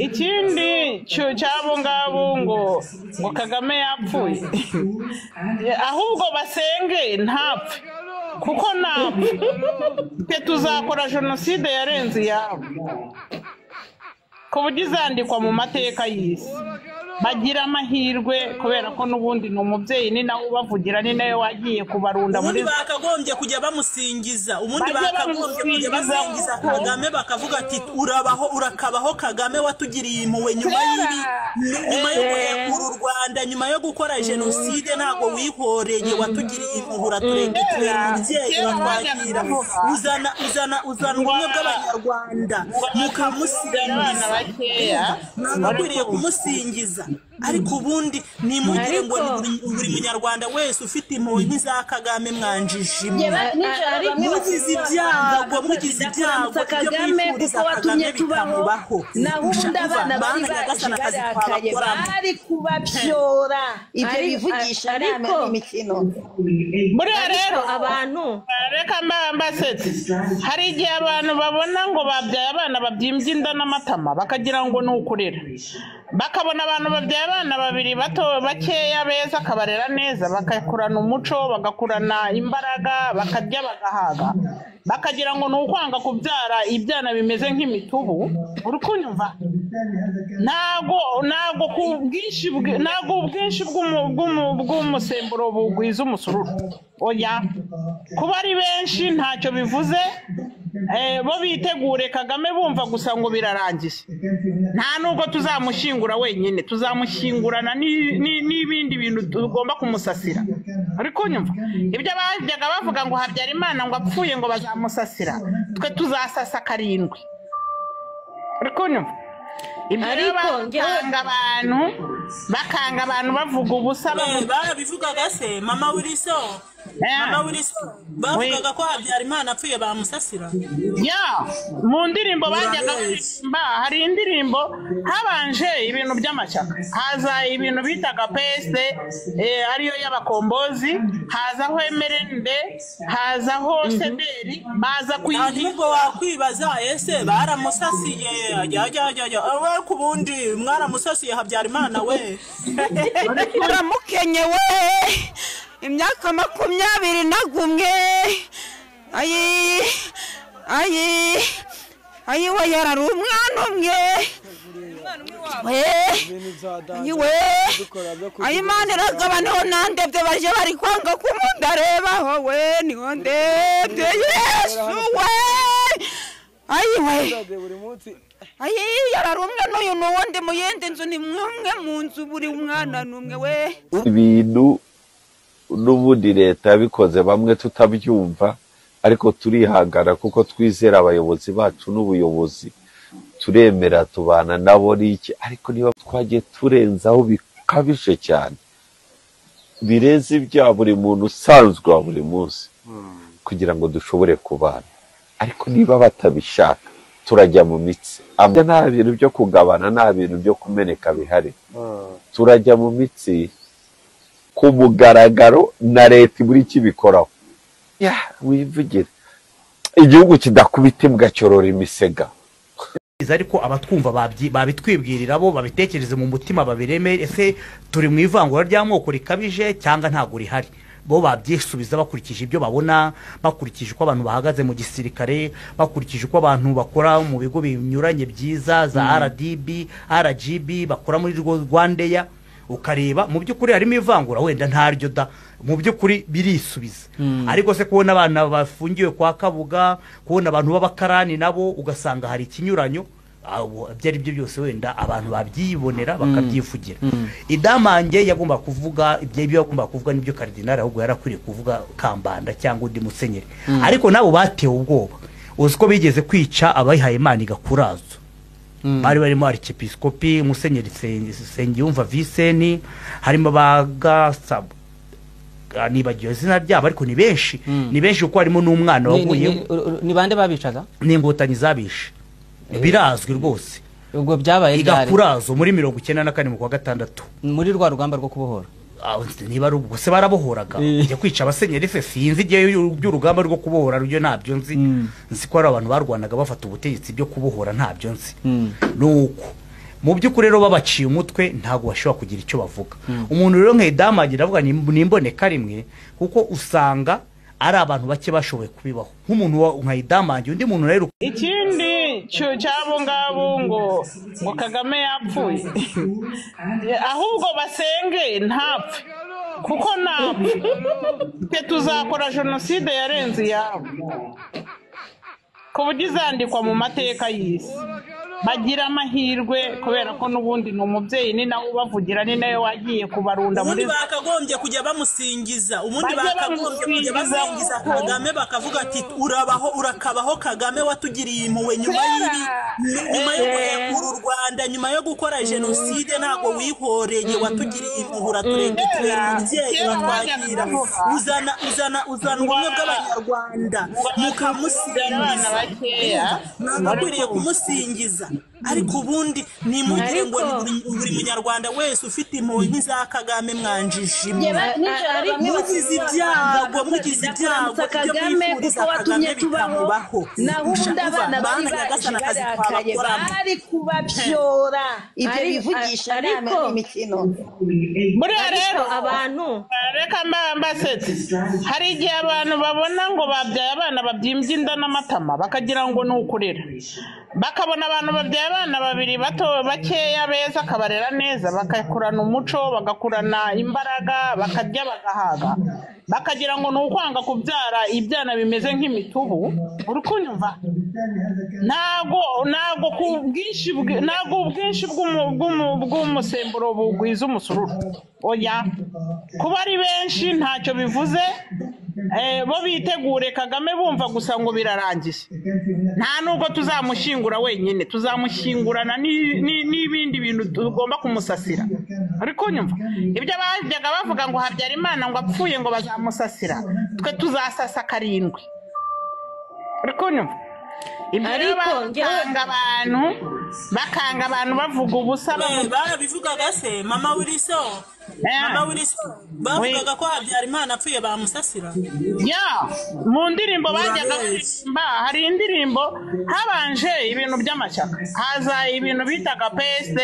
ikindi cyabo ngabo ngo Kagame yapfuye ahubwo basenge ntapfe kuko napfe tuzakora jenoside yarenze yabo ko bugizandikwa mu mateka y'isi bagira amahirwe kubera ko nubundi no mubyeyi ni nawe ubavugira ni nawe wagiye kubarunda muri bakagombye kujya bamusingiza ubundi bakagombye kujya basingiza Kagame bakavuga ati urabaho urakabaho Kagame watugiriye impuwe nyuma yo guhekura u Rwanda nyuma yo gukora jenoside ntago wihoreye watugiriye impuwe uraturengera umubyeyi batwagira uzana ubumwe bw'abanyarwanda mukamusingiza bakwiriye kumusingiza ariko ubundi ni mugire ngo buri munyarwanda wese ufite impuhwe nk'iza Kagame mwanjije mugize ibyago Kagame kuko watumye tubaho nahundi abana bari bari kubabyora ibyo bivugisha nama n'imikino muri rero abantu reka mbasetse hari igihe abantu babona ngo babyaye abana babyimbye inda n'amatama bakagira ngo ni ukurera bakabona abantu babyaye abana babiri bato bakeya beza kabarera neza bakakurana umuco bagakurana imbaraga bakarya bagahaga bakagira ngo nukwanga kubyara ibyana bimeze nk'imitubu uri kunyumva nago kubwinshi bw'umusemburo bugwiza umusururu oya kuba ari benshi ntacyo bivuze bo bitegure Kagame bumva gusa ngo birarangiye nta nubwo tuzamushingura wenyine tuzamushingurana n'ibindi bintu tugomba kumusasira ariko nyumva ibyo bajyaga bavuga ngo Habyarimana ngo apfuye ngo bazamusasira twe tuzasasa karindwi ariko nyumva ibyo bakanga abantu bavuga ubusa bivugaga se mama Wiliso bavugaga ko Habyarimana apfuye bamusasira mu ndirimbo bajyaga baririmba hari indirimbo habanje ibintu by'amashyaka haza ibintu bitaga PSD ariyo y'abakombozi hazaho MRND hazaho sederi baza ahubwo wakwibaza ese baramusasiye we kubundi mwaramusasiye Habyarimana we uramukenye we imyaka 20 nagumwe ayi we yarari umwana umwe ayi Imana iragabaneho nandebye baje bari kwanga kumundarebaho we niho ndebye Yesu we ayi yarari umwe n'uyu n'uwundi mu yindi nzu ni mwumwe mu nzu buri umwana n'umwe we ibintu n'ubundi leta yabikoze bamwe tutabyumva ariko turihangana kuko twizera abayobozi bacu n'ubuyobozi turemera tubana nabo n'iki ariko niba twagiye turenzaho bikabije cyane bireze ibya buri muntu usanzwe wa buri munsi kugira ngo dushobore kubana ariko niba batabishaka turajya mu mitsi nta bintu byo kugabana nta bintu byo kumeneka bihari turajya mu mitsi ku mugaragaro na leta buri kibikoraho wivugire igihugu kidakubita imbwa cyorora imisega ariko abatwumva babitwibwirira bo babitekereze mu mutima babireme ese turi mu ivangura ry'amoko rikabije cyangwa ntago rihari bo babyisubiza bakurikije ibyo babona bakurikije uko abantu bahagaze mu gisirikare bakurikije uko abantu bakora mu bigo binyuranye byiza za RGB bakora muri Rwandeya ukareba mu by'ukuri harimo ivangura wenda ntaryo da mu by'ukuri birisubiza ariko se kubona abana bafungiwe kwa Kabuga kubona abantu b'abakarani nabo ugasanga hari ikinyuranyo byari byo byose wenda abantu babyibonera bakabyifugira Idamange yagomba kuvuga ibyo yagomba kuvuga nibyo Cardinal ahubwo yarakwiriye kuvuga Kambanda cyangwa undi musenyeri ariko nabo batewe ubwoba uziko bigeze kwica abayihaye Imana igakurazo bari barimo archiepiscopi musenyeri Sengiyumva Viceni harimo bagasaba nibagiwe izina ryabo ariko ni benshi uko harimo n'umwana waguye ni bande babicaga n'ingotanyi zabishe birazwi rwose ubwo byabaye igakurazo muri 94 mu kwa gatandatu muri rwa rugamba rwo kubohora niba ari ubwo se barabohoraga ujya kwica abasenyeri se sinzi igihe by'urugamba rwo kubohora ryo ntabyo nzi ko ari abantu barwanaga bafata ubutegetsi byo kubohora ntabyo nzi nuko mu by'ukuri rero babaciye umutwe ntabwo bashobora kugira icyo bavuga umuntu rero nka Idamange ndavuga nimboneka rimwe kuko usanga ari abantu bake bashoboye kubibaho nk'umuntu nka Idamange undi muntu rero ikindi cyabo ngabo ngo Kagame yapfuye ahubwo basenge ntapfe kuko napfe tuzakora jenoside yarenze yabo ku buryo izandikwa mu mateka y'isi bagira amahirwe kubera ko n'ubundi ni umubyeyi ni nawe ubavugira ni nawe wagiye kubarunda muri bakagombye kujya bamusingiza ubundi bakagombye kujya basingiza Kagame bakavuga ati urabaho urakabaho Kagame watugiriye impuhwe nyuma yo guhekura u Rwanda nyuma yo gukora jenoside ntago wihoreye watugiriye impuhwe uraturengera umubyeyi watwakira uzana ubumwe bw'abanyarwanda mukamusingiza ntakwiriye kumusingiza ariko ubundi nimugire ngo buri munyarwanda wese ufite impuhwe nk'iza Kagame mwanjishimwe mugize ibyago Kagame kuko watumye tubaho nahundi abana bari barakaye bari kubabyora ibyo bivugisha ariko imikino buriya rero abantu reka mbasetse hari igihe abantu babona ngo babyaye abana babyimbye inda n'amatama bakagira ngo ni ukurera bakabona abantu babyaye abana babiri bato bakeya beza kabarera neza bakakurana umuco bagakurana imbaraga bakarya bagahaga bakagira ngo ni ukwanga kubyara ibyana bimeze nk'imitubu uri kunyumva ntago ubwinshi bw'umusemburo bugwiza umusururu oya kuba ari benshi ntacyo bivuze bo bitegure Kagame bumva gusa ngo birarangiye nta nubwo tuzamushyingura wenyine tuzamushyingurana n'ibindi bintu tugomba kumusasira ariko nyumva ibyo bajyaga bavuga ngo Habyarimana ngo apfuye ngo bazamusasira twe tuzasasa karindwi ariko nyumva bakanga abantu bavuga ubusa barabivugaga se mama Wilson bavugaga ko Habyarimana apfuye bamusasira mu ndirimbo bajyaga baririmba hari indirimbo habanje ibintu by'amashyaka haza ibintu bitaga PSD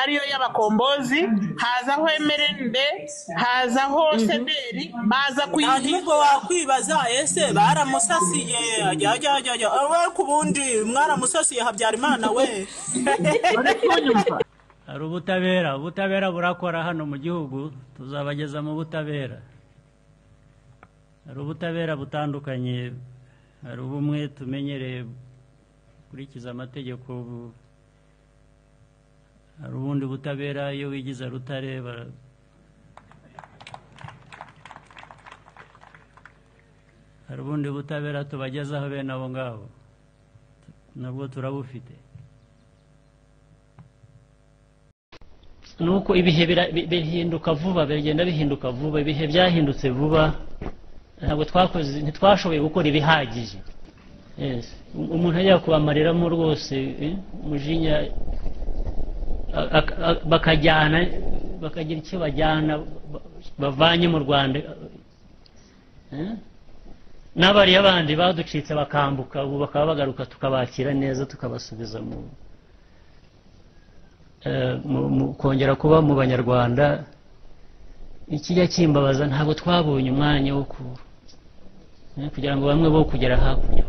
ariyo y'abakombozi hazaho MRND hazaho CDR baza kuyihimba wakwibaza ese baramusasiye ajya ku bundi mwaramusasiye Habyarimana we hari ubutabera burakora hano mu gihugu tuzabageza mu butabera hari ubutabera butandukanye hari ubumwe tumenyereye kurikiza amategeko hari ubundi butabera iyo wigize Rutare hari ubundi butabera tubagezaho bene abo ngabo nabwo turabufite nuko ibihe bihinduka vuba bigenda bihinduka vuba ibihe byahindutse vuba ntabwo ntitwashoboye gukora ibihagije umuntu ajya kubamariramo rwose umujinya bakajyana bakagira icyo bajyana bavanye mu Rwanda n'abariya bandi baducitse bakambuka ubu bakaba bagaruka tukabakira neza tukabasubiza kongera kuba mu banyarwanda ikijya kimbabaza ntabwo twabonye umwanya wo kugira ngo bamwe bo kugera hakurya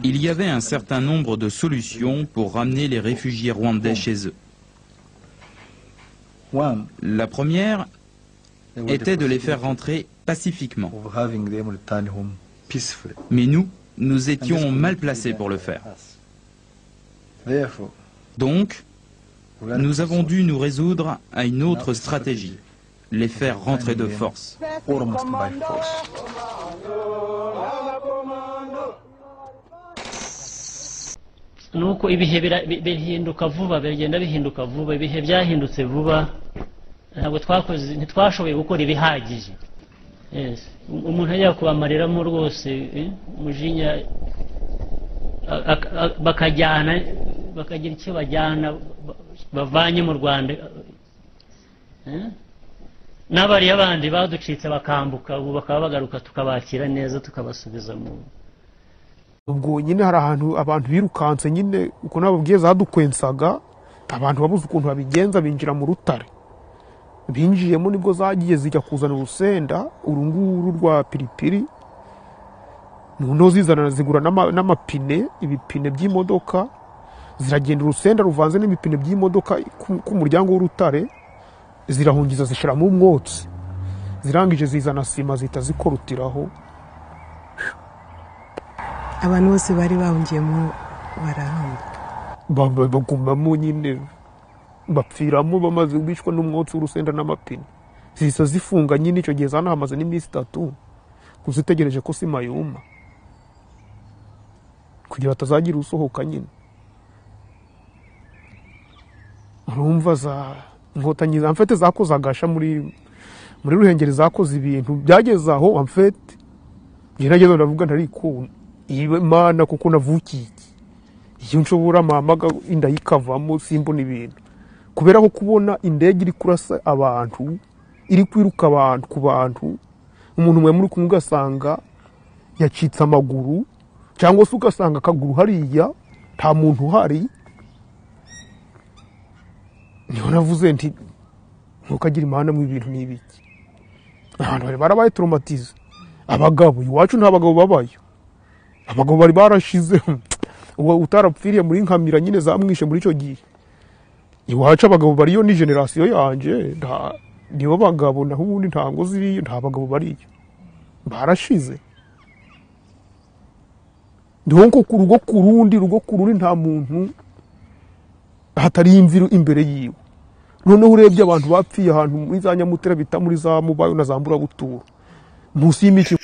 Il y avait un certain nombre de solutions pour ramener les réfugiés rwandais chez eux. La première était de les faire rentrer pacifiquement. Mais nous étions mal placés pour le faire. Donc, nous avons dû nous résoudre à une autre stratégie, les faire rentrer de force. nuko ibihe bihinduka vuba bigenda bihinduka vuba ibihe byahindutse vuba ntabwo ntitwashoboye gukora ibihagije umuntu ajya kubamariramo rwose umujinya bakajyana bakagira icyo bajyana bavanye mu Rwanda n'abariya bandi baducitse bakambuka ubu bakaba bagaruka tukabakira neza tukabasubiza ubwo nyine hari ahantu abantu birukanse nyine uko nababwiye zadukwensaga abantu babuze ukuntu babigenza binjira mu rutare binjiyemo nibwo zagiye zijya kuzana urusenda urunguru rwa piripiri noneho zizana zigura n'amapine ibipine by'imodoka ziragenda urusenda ruvanze n'ibipine by'imodoka ku muryango w'urutare zirahungiza zishiramo umwotsi zirangije zizana sima zita zikorutiraho abantu bose bari bahungiyemo barahamba bagumamo nyine bapfiramo bamaze bicwa n'umwotsi w'urusenda n'amapine zisa zifunga nyine icyo gihe zanahamaze n'iminsi 3 kuzitegereje ko sima yuma kugira batazagira usohoka nyine urumva za inkotanyi amfete zakoze agasha muri Ruhengeri zakoze ibintu byageze aho amfete ngerageza ndavuga ntariko Imana kuko navukiye iyo nshobora mamaga inda yikavamo simbona ibintu kubera ko kubona indege iri kurasa abantu iri kwiruka abantu ku bantu umuntu mwe muri kumwe yacitse amaguru cyangwa se ugasanga akaguru hariya nta muntu uhari niho navuze nti ntukagira Imana mu ibintu n'ibiki abantu bari barabaye traumatize abagabo iwacu nta bagabo babayo abagabo bari barashize uwo utarapfiriye muri nkamira nyine zamwishe muri ico gihe iwacu abagabo bariyo ni generation yanje nibo bagabo naho ubundi ntango ziriyo nta bagabo bariyo barashize ndonko ku rugo kurundi nta muntu hatari imviro imbere yiwe noneho urebye abantu bapfiye ahantu muri za Nyamutera bita muri za Mubayo na za Mburabuturo musi y'imici